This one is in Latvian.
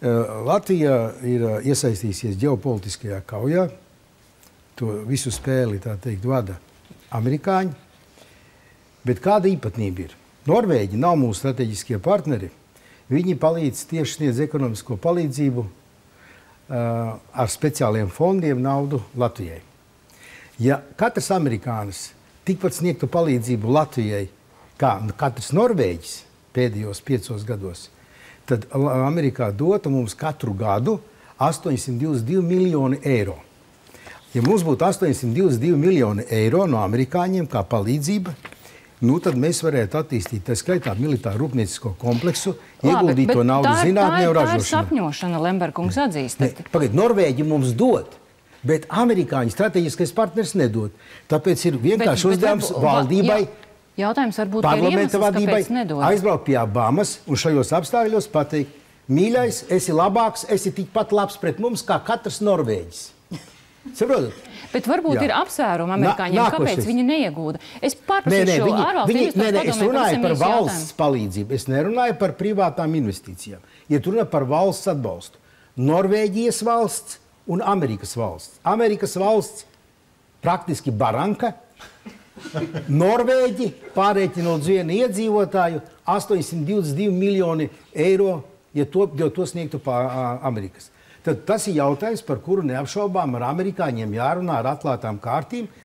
Latvija ir iesaistījusies ģeopolitiskajā kaujā. To visu spēli, tā teikt, vada amerikāņi. Bet kāda īpatnība ir? Norvēģi nav mūsu strateģiskie partneri. Viņi palīdz tieši sniedz ekonomisko palīdzību ar speciāliem fondiem naudu Latvijai. Ja katrs amerikānis tikpat sniegtu palīdzību Latvijai, kā katrs norvēģis pēdējos 5 gados, tad Amerikā dota mums katru gadu 822 miljoni eiro. Ja mums būtu 822 miljoni eiro no amerikāņiem kā palīdzība, tad mēs varētu attīstīt tā skaitā militāru rūpniecisko kompleksu, ieguldīt to naudu zinātnē un ražošanā. Tā ir sapņošana, Lemberkungs, atzīstat. Pagaid, Norvēģi mums dod, bet amerikāņu strateģiskais partners nedod. Tāpēc ir vienkārši uzdevums valdībai, jautājums varbūt parlamenta vadībai aizbraukt pie Obamas un šajos apstākļos pateikt, mīļais, esi labāks, esi tikpat labs pret mums kā katrs norvēģis. Saprotat? Bet varbūt ir apsvērumi amerikāņiem, kāpēc viņi neiegūda. Es pārprasīšu ārvalstu investoru padomē. Es runāju par valsts palīdzību, es nerunāju par privātām investīcijām. Ja runa par valsts atbalstu. Norvēģijas valsts un Amerikas valsts. Amerikas valsts praktiski baranka. Norvēģi pārēķinot uz vienu iedzīvotāju 822 miljoni eiro, ja to sniegtu pa Amerikas. Tad tas ir jautājums, par kuru neapšaubām ar amerikāņiem jārunā ar atklātām kārtīm.